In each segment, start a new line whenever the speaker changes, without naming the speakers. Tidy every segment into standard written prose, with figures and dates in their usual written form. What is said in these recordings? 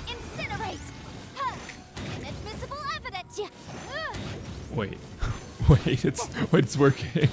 Incinerate! Inadmissible evidence!
Wait. Wait, it's working.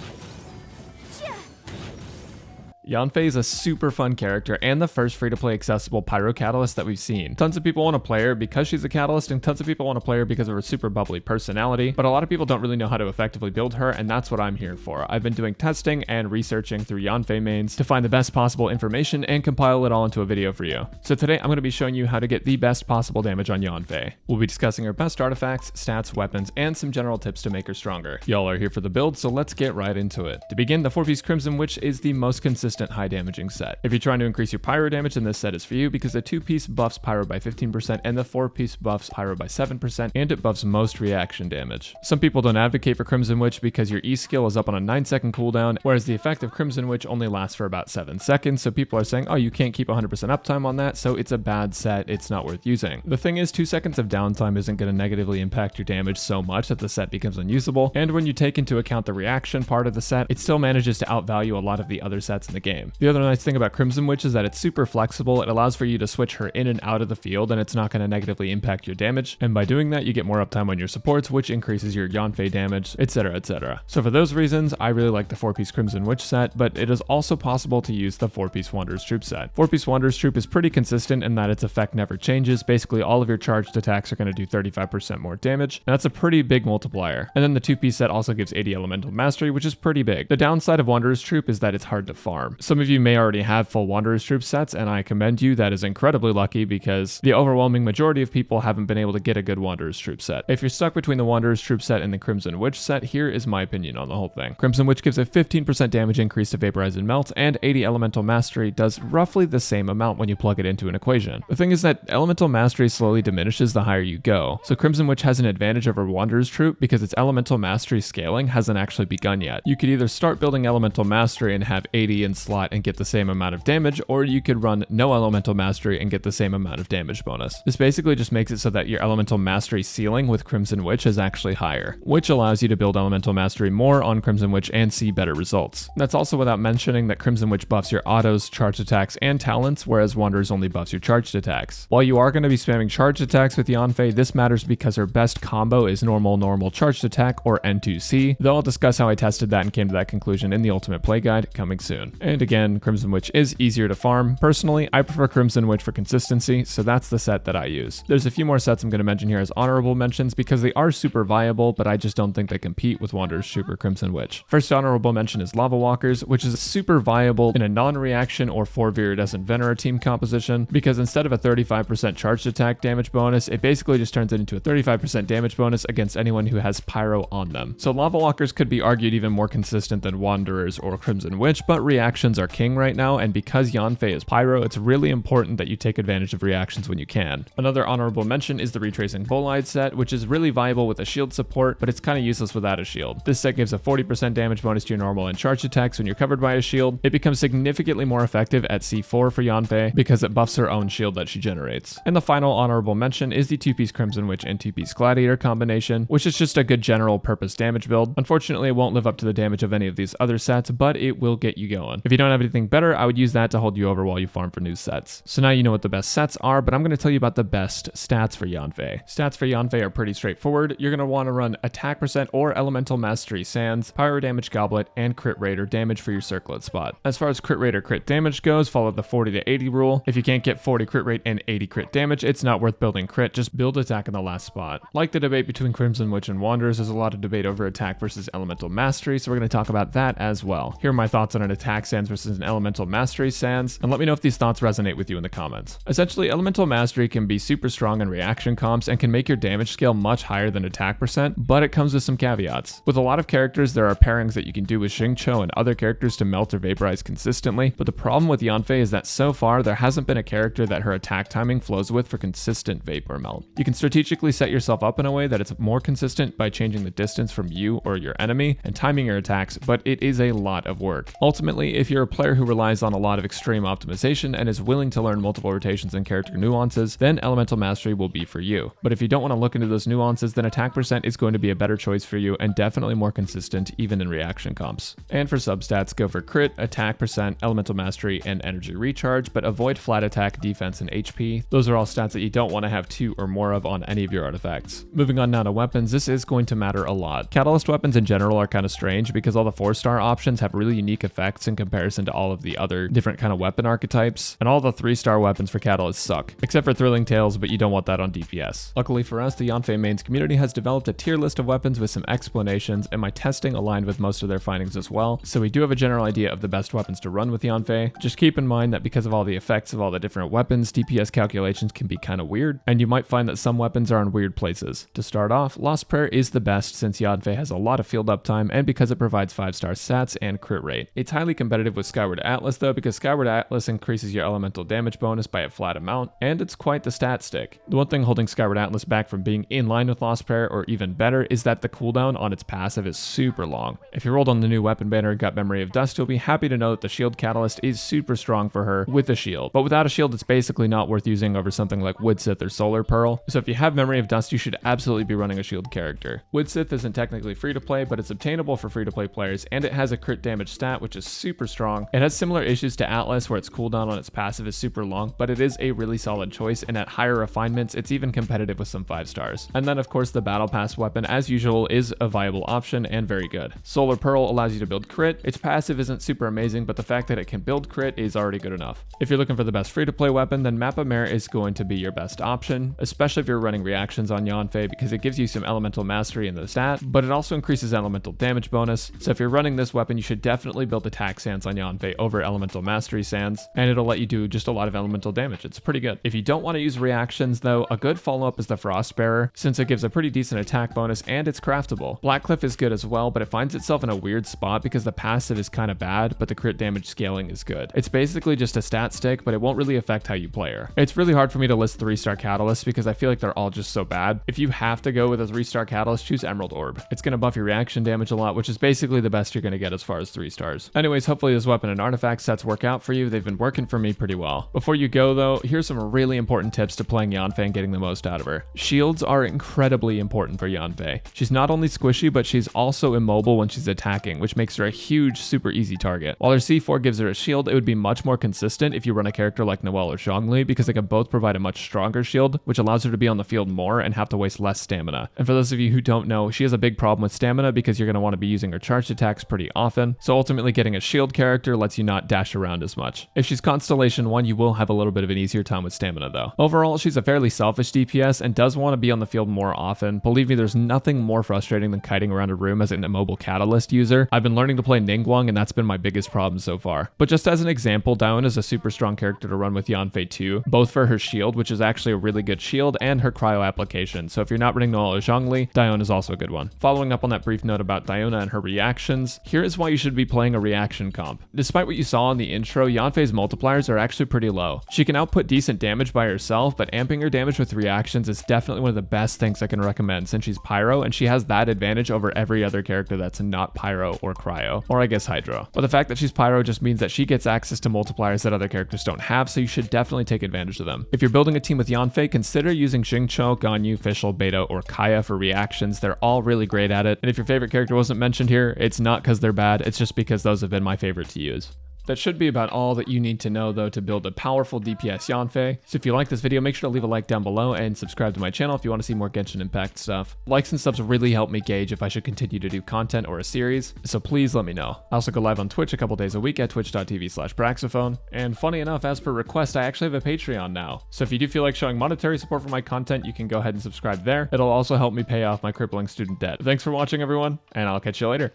Yanfei is a super fun character and the first free-to-play accessible pyro catalyst that we've seen. Tons of people want to play her because she's a catalyst, and tons of people want to play her because of her super bubbly personality, but a lot of people don't really know how to effectively build her, and that's what I'm here for. I've been doing testing and researching through Yanfei mains to find the best possible information and compile it all into a video for you. So today I'm going to be showing you how to get the best possible damage on Yanfei. We'll be discussing her best artifacts, stats, weapons, and some general tips to make her stronger. Y'all are here for the build, so let's get right into it. To begin, the 4-piece Crimson Witch is the most consistent high damaging set. If you're trying to increase your pyro damage, then this set is for you because the 2-piece buffs pyro by 15% and the 4-piece buffs pyro by 7%, and it buffs most reaction damage. Some people don't advocate for Crimson Witch because your E skill is up on a 9-second cooldown, whereas the effect of Crimson Witch only lasts for about 7 seconds, so people are saying, oh, you can't keep 100% uptime on that, so it's a bad set, it's not worth using. The thing is, 2 seconds of downtime isn't going to negatively impact your damage so much that the set becomes unusable, and when you take into account the reaction part of the set, it still manages to outvalue a lot of the other sets in the game. The other nice thing about Crimson Witch is that it's super flexible. It allows for you to switch her in and out of the field, and it's not going to negatively impact your damage, and by doing that you get more uptime on your supports, which increases your Yanfei damage, etc, etc. So for those reasons, I really like the 4-piece Crimson Witch set, but it is also possible to use the 4-piece Wanderer's Troop set. 4-piece Wanderer's Troop is pretty consistent in that its effect never changes. Basically all of your charged attacks are going to do 35% more damage, and that's a pretty big multiplier. And then the 2-piece set also gives 80 elemental mastery, which is pretty big. The downside of Wanderer's Troop is that it's hard to farm. Some of you may already have full Wanderer's Troop sets, and I commend you. That is incredibly lucky because the overwhelming majority of people haven't been able to get a good Wanderer's Troop set. If you're stuck between the Wanderer's Troop set and the Crimson Witch set, here is my opinion on the whole thing. Crimson Witch gives a 15% damage increase to Vaporize and Melt, and 80 elemental mastery does roughly the same amount when you plug it into an equation. The thing is that elemental mastery slowly diminishes the higher you go, so Crimson Witch has an advantage over Wanderer's Troop because its elemental mastery scaling hasn't actually begun yet. You could either start building elemental mastery and have 80 in slot and get the same amount of damage, or you could run no elemental mastery and get the same amount of damage bonus. This basically just makes it so that your elemental mastery ceiling with Crimson Witch is actually higher, which allows you to build elemental mastery more on Crimson Witch and see better results. That's also without mentioning that Crimson Witch buffs your autos, charged attacks, and talents, whereas Wanderers only buffs your charged attacks. While you are going to be spamming charged attacks with Yanfei, this matters because her best combo is normal charged attack, or N2C, though I'll discuss how I tested that and came to that conclusion in the ultimate play guide coming soon. And again, Crimson Witch is easier to farm. Personally, I prefer Crimson Witch for consistency, so that's the set that I use. There's a few more sets I'm going to mention here as honorable mentions because they are super viable, but I just don't think they compete with Wanderer's Troop or Crimson Witch. First honorable mention is Lava Walkers, which is super viable in a non-reaction or 4 Viridescent Venera team composition because instead of a 35% charged attack damage bonus, it basically just turns it into a 35% damage bonus against anyone who has pyro on them. So Lava Walkers could be argued even more consistent than Wanderers or Crimson Witch, but reactions are king right now, and because Yanfei is pyro, it's really important that you take advantage of reactions when you can. Another honorable mention is the Retracing Bolide set, which is really viable with a shield support, but it's kind of useless without a shield. This set gives a 40% damage bonus to your normal and charged attacks when you're covered by a shield. It becomes significantly more effective at C4 for Yanfei because it buffs her own shield that she generates. And the final honorable mention is the 2-piece Crimson Witch and 2-piece Gladiator combination, which is just a good general purpose damage build. Unfortunately, it won't live up to the damage of any of these other sets, but it will get you going. If you don't have anything better, I would use that to hold you over while you farm for new sets. So now you know what the best sets are, but I'm going to tell you about the best stats for Yanfei. Stats for Yanfei are pretty straightforward. You're going to want to run attack percent or elemental mastery sands, pyro damage goblet, and crit rate or damage for your circlet spot. As far as crit rate or crit damage goes, follow the 40 to 80 rule. If you can't get 40 crit rate and 80 crit damage, it's not worth building crit, just build attack in the last spot. Like the debate between Crimson Witch and Wanderers, there's a lot of debate over attack versus elemental mastery, so we're going to talk about that as well. Here are my thoughts on an attack sands versus an elemental mastery sands, and let me know if these thoughts resonate with you in the comments. Essentially, elemental mastery can be super strong in reaction comps and can make your damage scale much higher than attack percent, but it comes with some caveats. With a lot of characters, there are pairings that you can do with Xingqiu and other characters to melt or vaporize consistently, but the problem with Yanfei is that so far there hasn't been a character that her attack timing flows with for consistent vapor melt. You can strategically set yourself up in a way that it's more consistent by changing the distance from you or your enemy and timing your attacks, but it is a lot of work. Ultimately, if you're a player who relies on a lot of extreme optimization and is willing to learn multiple rotations and character nuances, then Elemental Mastery will be for you. But if you don't want to look into those nuances, then attack percent is going to be a better choice for you and definitely more consistent even in reaction comps. And for substats, go for crit, attack percent, Elemental Mastery, and energy recharge, but avoid flat attack, defense, and HP. Those are all stats that you don't want to have 2 or more of on any of your artifacts. Moving on now to weapons, this is going to matter a lot. Catalyst weapons in general are kind of strange because all the 4-star options have really unique effects in comparison to all of the other different kind of weapon archetypes, and all the 3-star weapons for Catalyst suck, except for Thrilling Tales, but you don't want that on DPS. Luckily for us, the Yanfei mains community has developed a tier list of weapons with some explanations, and my testing aligned with most of their findings as well, so we do have a general idea of the best weapons to run with Yanfei. Just keep in mind that because of all the effects of all the different weapons, DPS calculations can be kind of weird, and you might find that some weapons are in weird places. To start off, Lost Prayer is the best since Yanfei has a lot of field uptime and because it provides 5-star stats and crit rate. It's highly competitive with Skyward Atlas though, because Skyward Atlas increases your elemental damage bonus by a flat amount, and it's quite the stat stick. The one thing holding Skyward Atlas back from being in line with Lost Prayer, or even better, is that the cooldown on its passive is super long. If you rolled on the new weapon banner Gut Memory of Dust, you'll be happy to know that the shield catalyst is super strong for her with a shield, but without a shield it's basically not worth using over something like Woodsith or Solar Pearl, so if you have Memory of Dust you should absolutely be running a shield character. Woodsith isn't technically free to play, but it's obtainable for free to play players, and it has a crit damage stat which is super strong. It has similar issues to Atlas where its cooldown on its passive is super long, but it is a really solid choice, and at higher refinements it's even competitive with some 5-stars. And then of course the Battle Pass weapon as usual is a viable option and very good. Solar Pearl allows you to build crit. Its passive isn't super amazing, but the fact that it can build crit is already good enough. If you're looking for the best free to play weapon, then Mappa Mare is going to be your best option, especially if you're running reactions on Yanfei, because it gives you some elemental mastery in the stat, but it also increases elemental damage bonus. So if you're running this weapon, you should definitely build attack sands on Yanfei over elemental mastery sands, and it'll let you do just a lot of elemental damage. It's pretty good. If you don't want to use reactions though, a good follow-up is the Frostbearer, since it gives a pretty decent attack bonus and it's craftable. Blackcliff is good as well, but it finds itself in a weird spot because the passive is kind of bad, but the crit damage scaling is good. It's basically just a stat stick, but it won't really affect how you play her. It's really hard for me to list 3-star catalysts because I feel like they're all just so bad. If you have to go with a 3-star catalyst, choose Emerald Orb. It's going to buff your reaction damage a lot, which is basically the best you're going to get as far as 3 stars. Anyways, hopefully this weapon and artifact sets work out for you. They've been working for me pretty well. Before you go though, here's some really important tips to playing Yanfei and getting the most out of her. Shields are incredibly important for Yanfei. She's not only squishy, but she's also immobile when she's attacking, which makes her a huge, super easy target. While her C4 gives her a shield, it would be much more consistent if you run a character like Noelle or Zhongli, because they can both provide a much stronger shield, which allows her to be on the field more and have to waste less stamina. And for those of you who don't know, she has a big problem with stamina because you're going to want to be using her charged attacks pretty often, so ultimately getting a shield character lets you not dash around as much. If she's Constellation 1, you will have a little bit of an easier time with stamina though. Overall, she's a fairly selfish DPS and does want to be on the field more often. Believe me, there's nothing more frustrating than kiting around a room as an immobile catalyst user. I've been learning to play Ningguang and that's been my biggest problem so far. But just as an example, Dione is a super strong character to run with Yanfei too, both for her shield, which is actually a really good shield, and her cryo application. So if you're not running Noelle or Zhongli, Dione is also a good one. Following up on that brief note about Diona and her reactions, here is why you should be playing a reaction comp. Despite what you saw in the intro, Yanfei's multipliers are actually pretty low. She can output decent damage by herself, but amping her damage with reactions is definitely one of the best things I can recommend since she's pyro, and she has that advantage over every other character that's not pyro or cryo, or I guess hydro. But the fact that she's pyro just means that she gets access to multipliers that other characters don't have, so you should definitely take advantage of them. If you're building a team with Yanfei, consider using Xingqiu, Ganyu, Fischl, Beta, or Kaya for reactions. They're all really great at it, and if your favorite character wasn't mentioned here, it's not because they're bad, it's just because those have been my favorite to use. That should be about all that you need to know though to build a powerful DPS Yanfei. So if you like this video, make sure to leave a like down below and subscribe to my channel if you want to see more Genshin Impact stuff. Likes and subs really help me gauge if I should continue to do content or a series, so please let me know. I also go live on Twitch a couple days a week at twitch.tv/Braxophone. And funny enough, as per request, I actually have a Patreon now. So if you do feel like showing monetary support for my content, you can go ahead and subscribe there. It'll also help me pay off my crippling student debt. Thanks for watching everyone, and I'll catch you later.